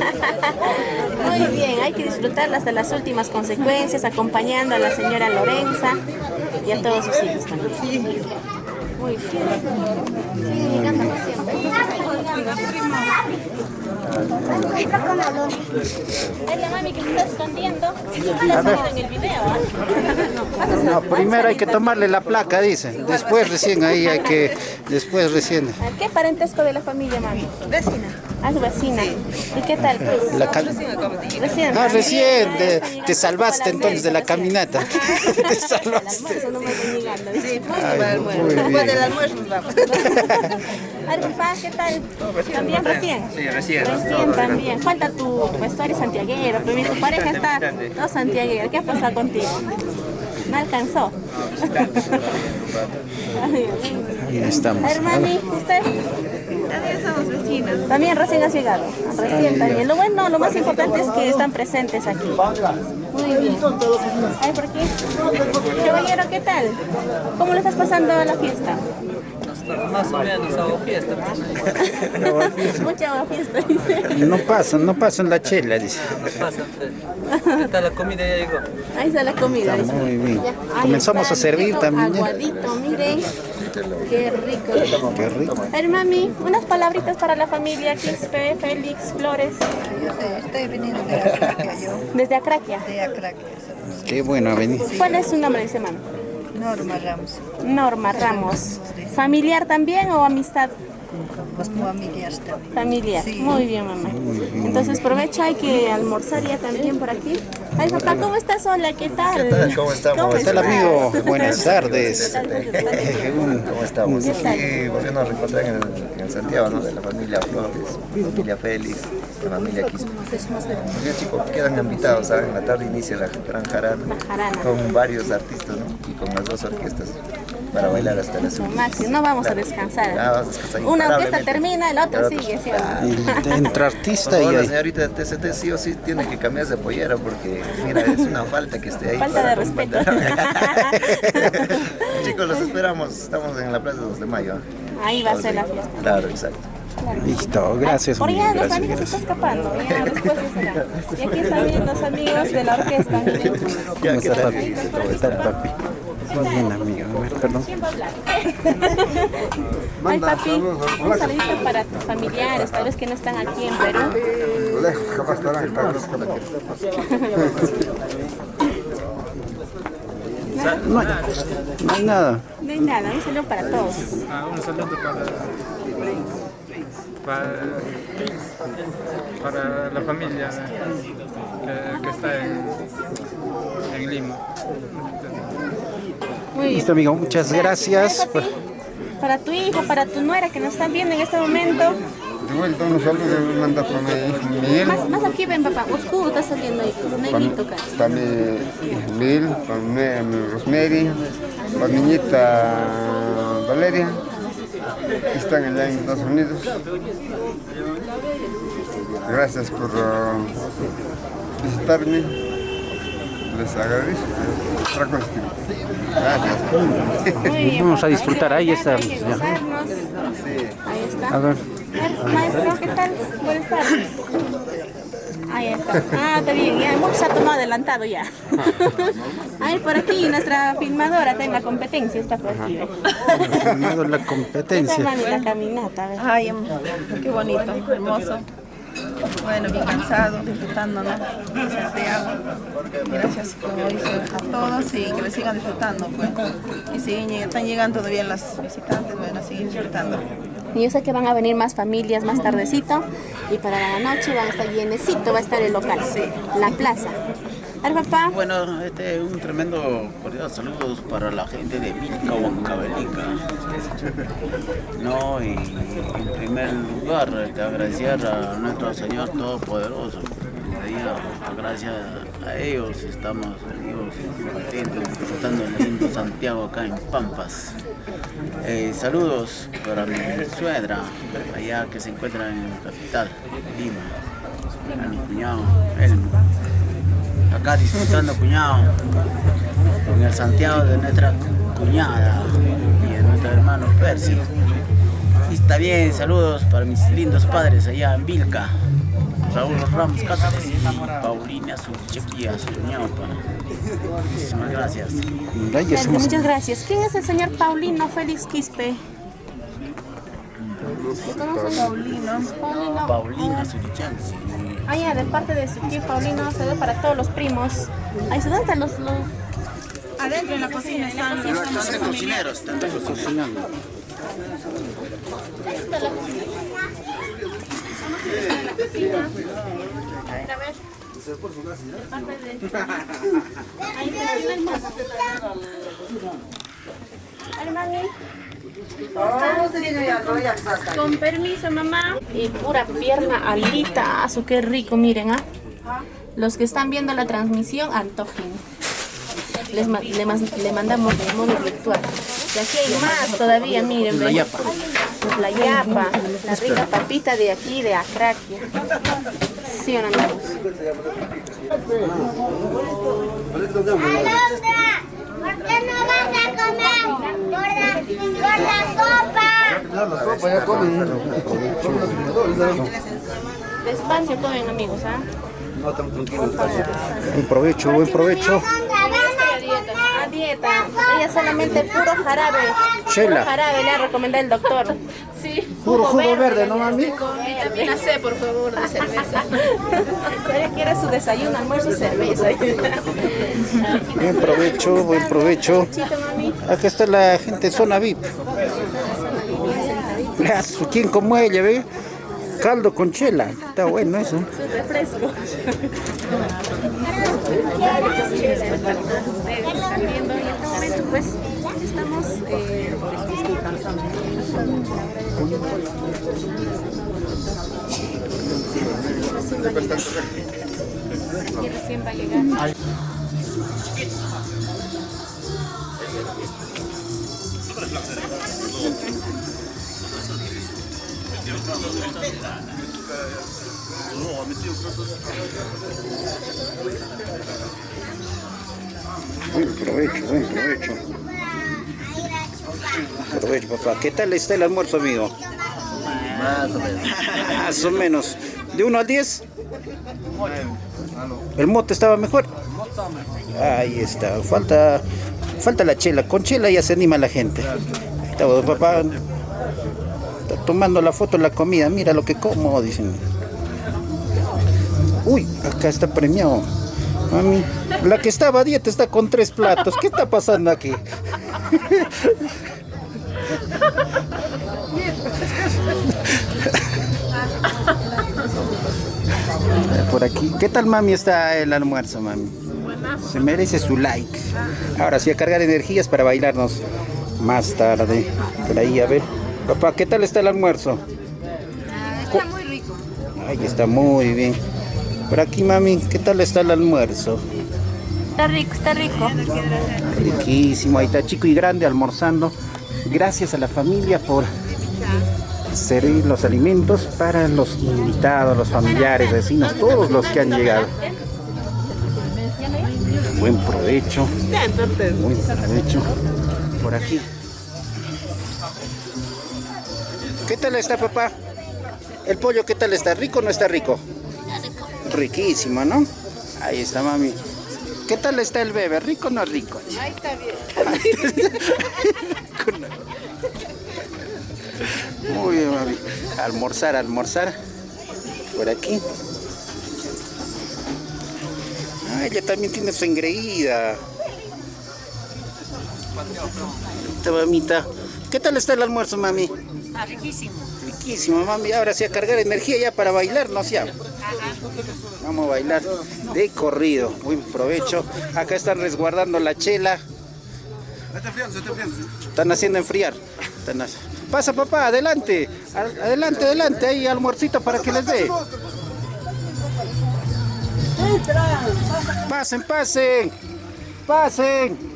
Speaker 6: Muy bien, hay que disfrutarla hasta las últimas consecuencias, acompañando a la señora Lorenza y a todos sus hijos también. Muy bien. Sigue llegando siempre. Es la mami que se está escondiendo. No la salido en el video, ¿ah?
Speaker 2: No, primero hay que tomarle la placa, dice. Después recién después recién.
Speaker 6: ¿Qué parentesco de la familia, mami?
Speaker 1: Vecina.
Speaker 6: Ah, su vecina. ¿Y qué tal, pues? Recién.
Speaker 2: Ah, recién te salvaste entonces de la caminata. Te salvaste.
Speaker 6: Eso no me estoy llegando.
Speaker 1: Sí,
Speaker 2: Ay, muy bien.
Speaker 1: después del almuerzo nos vamos.
Speaker 6: Ay, papá, ¿qué tal? ¿También recién?
Speaker 12: Sí, recién.
Speaker 6: Recién también. Falta tu vestuario santiaguero, pero tu pareja está todo santiaguero. ¿Qué ha pasado contigo? No alcanzó.
Speaker 2: Ahí estamos.
Speaker 6: Hermani, ¿usted?
Speaker 4: También somos vecinos.
Speaker 6: También recién has llegado. Recién también. Lo bueno, lo más importante es que están presentes aquí. Muy bien. Ay, por aquí. Caballero, ¿qué tal? ¿Cómo le estás pasando a la fiesta?
Speaker 12: Más o menos hago fiesta.
Speaker 6: Mucha fiesta, dice.
Speaker 2: No pasan la chela, dice.
Speaker 12: ¿Qué tal la comida? Ya llegó.
Speaker 6: Ahí está la comida.
Speaker 2: Está muy bien.
Speaker 6: Ya.
Speaker 2: Comenzamos a servir también.
Speaker 6: Aguadito, miren. Qué rico.
Speaker 2: Qué rico.
Speaker 6: A ver, mami, unas palabritas para la familia Quispe, Félix, Flores.
Speaker 1: Estoy viniendo de Acraquia, yo.
Speaker 6: Desde Acraquia.
Speaker 1: De Acraquia.
Speaker 2: Qué bueno venir.
Speaker 6: ¿Cuál es su nombre, dice mami?
Speaker 1: Norma Ramos.
Speaker 6: Norma Ramos. ¿Familiar también o amistad?
Speaker 1: Pues familiar también.
Speaker 6: Familiar.
Speaker 1: Sí.
Speaker 6: Muy bien, mamá. Entonces aprovecha, hay que almorzar ya también por aquí. Ay, papá, ¿cómo estás? Hola, ¿qué tal?
Speaker 13: ¿Qué tal? ¿Cómo estamos?
Speaker 2: ¿Qué tal, amigo? Buenas tardes.
Speaker 13: ¿Cómo estamos?
Speaker 6: ¿Qué tal?
Speaker 13: Sí, volviendo a reencontrar en Santiago, ¿no? De la familia Flores, familia Félix, la familia Quispe. Los chicos quedan invitados, ¿saben? En la tarde inicia la gran jarana con varios artistas, ¿no? Y con las dos orquestas para bailar hasta las últimas.
Speaker 6: Máximo, no vamos a descansar.
Speaker 13: Vamos a descansar
Speaker 6: Una orquesta
Speaker 13: imparablemente.
Speaker 6: termina, el otro sigue, ¿sí?
Speaker 2: Entre artista
Speaker 13: Por favor,
Speaker 2: y
Speaker 13: la
Speaker 2: ahí.
Speaker 13: señorita de TCT sí o sí tiene que cambiarse de pollera porque, mira, es una falta que esté ahí.
Speaker 6: Falta
Speaker 13: para
Speaker 6: de respeto.
Speaker 13: Chicos, los esperamos. Estamos en la Plaza 2 de Mayo.
Speaker 6: Ahí va a ser la fiesta.
Speaker 13: Claro, exacto.
Speaker 2: Listo, gracias.
Speaker 6: Por allá
Speaker 2: amigo,
Speaker 6: los
Speaker 2: gracias,
Speaker 6: amigos se
Speaker 2: gracias.
Speaker 6: está escapando. Ya, después ya será. Y aquí están bien los amigos de la orquesta. Miren.
Speaker 2: ¿Cómo está, papi? ¿Cómo está, papi? Muy bien, amigo. A ver, perdón.
Speaker 6: ¿Quién va a hablar? Ay, papi, un saludito para tus familiares, tal vez que no están aquí en Perú.
Speaker 2: No hay nada.
Speaker 6: No hay nada, un saludo para todos.
Speaker 14: Un saludo para la familia que está en Lima.
Speaker 6: Muy bien.
Speaker 2: Listo, amigo. Muchas gracias.
Speaker 6: Ay, papi, para tu hijo, para tu nuera que nos están viendo en este momento.
Speaker 15: De vuelta un saludo me manda para mi Miguel.
Speaker 6: Más aquí ven, papá. Oscuro está saliendo ahí, negrito casi.
Speaker 15: Para mi Miguel, para mi Rosemary, para mi nieta Valeria que están allá en Estados Unidos. Gracias por visitarme. Les agradezco. Gracias.
Speaker 2: Vamos a disfrutar, ahí está.
Speaker 6: Ahí está.
Speaker 2: A ver.
Speaker 6: Maestro, ¿qué tal? Buenas tardes. Ahí está. Ah, está bien, ya se ha tomado adelantado ya. Ahí por aquí nuestra filmadora está en la competencia, está por aquí.
Speaker 2: Filmando la
Speaker 6: ¿Qué
Speaker 2: competencia.
Speaker 6: tal, mami, la caminata? A ver.
Speaker 16: Ay, qué bonito, hermoso. Bueno, bien cansado, disfrutando, ¿no? Santiago. Gracias, como dice, a todos y que me sigan disfrutando, pues. Y siguen, están llegando todavía las visitantes, bueno, siguen disfrutando.
Speaker 6: Y yo sé que van a venir más familias más tardecito y para la noche van a estar llenecito, va a estar el local, la plaza. A ver, papá.
Speaker 5: Bueno, un tremendo cordial saludos para la gente de Vilca, Huancavelica. No, y en primer lugar, agradecer a nuestro Señor Todopoderoso. Gracias a ellos estamos contentos, disfrutando el lindo Santiago acá en Pampas. Saludos para mi suegra, allá que se encuentra en la capital, Lima, a mi cuñado, Elmo. Acá disfrutando, cuñado, con el Santiago de nuestra cuñada y de nuestro hermano Percy. Y está bien, saludos para mis lindos padres allá en Vilca, Raúl Ramos Cáceres y Paulina Suchequia, su ñaupa. Muchísimas gracias.
Speaker 6: Muchas gracias. ¿Quién es el señor Paulino Félix Quispe?
Speaker 5: Paulina Surichán.
Speaker 6: Ah, ya, de parte de su tío Paulino, saludos para todos los primos. Ahí se dan los...
Speaker 16: Adentro en la cocina están
Speaker 5: los cocineros, están cocinando.
Speaker 6: A ver. Ahí está el mozo. Ay, mami. Con permiso, mamá. Y pura pierna alita. Qué rico, miren, ¿ah? Los que están viendo la transmisión, antojen. Le mandamos de modo virtual. Y aquí hay más todavía, miren.
Speaker 5: La yapa.
Speaker 6: La yapa, la rica papita de aquí, de Acraquia. ¿Sí o no, amigos?
Speaker 17: Alondra, ¿por qué no vas a comer por la sopa?
Speaker 15: Ya comen.
Speaker 6: Despacio comen, amigos, ¿ah?
Speaker 15: No tan tranquilos.
Speaker 2: Buen provecho, buen provecho.
Speaker 6: A dieta. Ella solamente puro jarabe.
Speaker 2: Chela.
Speaker 6: Puro jarabe le ha recomendado el doctor. Sí.
Speaker 2: Puro jugo verde, ¿no, mami?
Speaker 6: Vitamina C, por favor, de cerveza. Ella quiere su desayuno, almuerzo y cerveza.
Speaker 2: Buen provecho, buen provecho. Acá está la gente zona VIP. ¿Quién como ella, ve? Caldo con chela. Está bueno eso.
Speaker 6: Su refresco. Están viendo y en este momento pues estamos aquí recién va a llegar.
Speaker 2: Buen provecho, buen provecho. Provecho, papá. ¿Qué tal está el almuerzo, amigo?
Speaker 12: Más o menos.
Speaker 2: Más o menos. ¿De 1 al 10? ¿El mote estaba mejor? Ahí está. Falta la chela. Con chela ya se anima la gente. Está, papá está tomando la foto de la comida. Mira lo que como, dicen. Uy, acá está premiado. Mami, la que estaba a dieta está con 3 platos. ¿Qué está pasando aquí? Por aquí. ¿Qué tal, mami, está el almuerzo, mami? Se merece su like. Ahora sí, a cargar energías para bailarnos más tarde. Por ahí, a ver. Papá, ¿qué tal está el almuerzo?
Speaker 1: Está muy rico.
Speaker 2: Ahí está muy bien. Por aquí, mami, ¿qué tal está el almuerzo?
Speaker 6: Está rico, está rico.
Speaker 2: Riquísimo, ahí está chico y grande almorzando. Gracias a la familia por servir los alimentos para los invitados, los familiares, vecinos, todos los que han llegado. Buen provecho. Buen provecho por aquí. ¿Qué tal está, papá? ¿El pollo qué tal está? ¿Rico o no está rico? Riquísimo, ¿no? Ahí está, mami. ¿Qué tal está el bebé? ¿Rico o no rico?
Speaker 16: Ahí está bien.
Speaker 2: Muy bien, mami. Almorzar, almorzar. Por aquí. Ah, ella también tiene su engreída. Esta mamita. ¿Qué tal está el almuerzo, mami?
Speaker 11: Está riquísimo.
Speaker 2: Riquísimo, mami. Ahora sí a cargar energía ya para bailar, ¿no? Ya. Vamos a bailar de corrido. Buen provecho. Acá están resguardando la chela. Están haciendo enfriar. Pasa, papá, adelante. Adelante, adelante. Ahí almuercito para que les dé. Pasen, pasen. Pasen.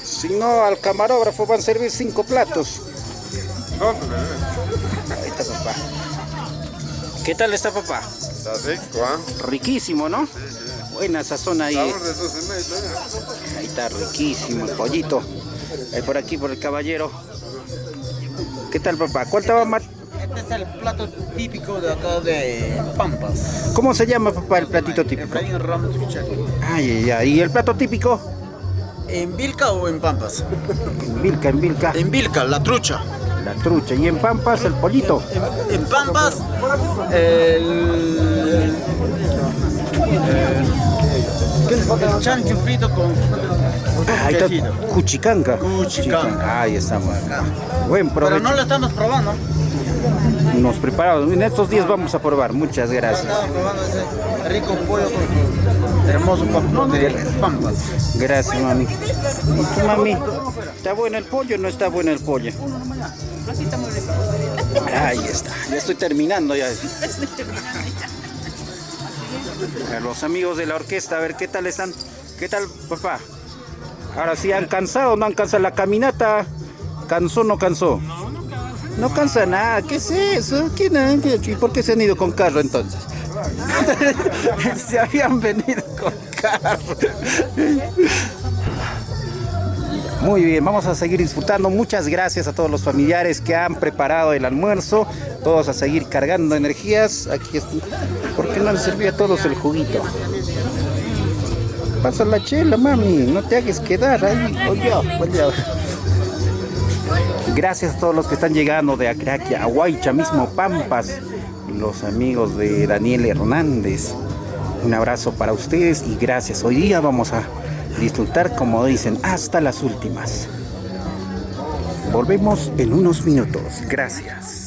Speaker 2: Si no, al camarógrafo van a servir 5 platos. Ahí está, papá. ¿Qué tal está, papá?
Speaker 15: Está rico, ¿ah?
Speaker 2: Riquísimo, ¿no?
Speaker 15: Sí, sí.
Speaker 2: Buena sazón ahí.
Speaker 15: Sabor de 12
Speaker 2: Ahí está, riquísimo el pollito. Ahí por aquí, por el caballero. ¿Qué tal, papá? ¿Cuál estaba más?
Speaker 12: Este es el plato típico de acá de Pampas.
Speaker 2: ¿Cómo se llama, papá, el platito típico?
Speaker 12: Efraín Ramos Pichaco.
Speaker 2: Ay, ay, ay. ¿Y el plato típico?
Speaker 12: ¿En Vilca o en Pampas?
Speaker 2: En Vilca, en Vilca.
Speaker 12: En Vilca, la trucha.
Speaker 2: La trucha. ¿Y en Pampas, el pollito?
Speaker 12: En Pampas, el chancho frito con
Speaker 2: Ahí está,
Speaker 12: quesito.
Speaker 2: cuchicanca.
Speaker 12: Cuchicanca.
Speaker 2: Ahí estamos. Buen provecho.
Speaker 12: Pero no lo estamos probando.
Speaker 2: Nos preparamos. En estos días vamos a probar. Muchas gracias.
Speaker 12: Estamos probando ese rico pollo con su hermoso papel de Pampas.
Speaker 2: Gracias, mami. ¿Y tú, mami? ¿Está bueno el pollo o no está bueno el pollo? Ahí está. Ya estoy terminando ya. A los amigos de la orquesta, a ver qué tal están. ¿Qué tal, papá? Ahora sí, ¿han cansado o no han cansado la caminata? ¿Cansó o no cansó? No cansa nada. ¿Qué es eso? ¿Y por qué se han ido con carro entonces? Se habían venido con carro. Muy bien, vamos a seguir disfrutando. Muchas gracias a todos los familiares que han preparado el almuerzo. Todos a seguir cargando energías. Aquí está. ¿Por qué no les servía a todos el juguito? Pasa la chela, mami. No te hagas quedar ahí. Oye. Gracias a todos los que están llegando de Acraquia, Aguaycha, mismo Pampas. Los amigos de Daniel Hernández. Un abrazo para ustedes y gracias. Hoy día vamos a disfrutar, como dicen, hasta las últimas. Volvemos en unos minutos. Gracias.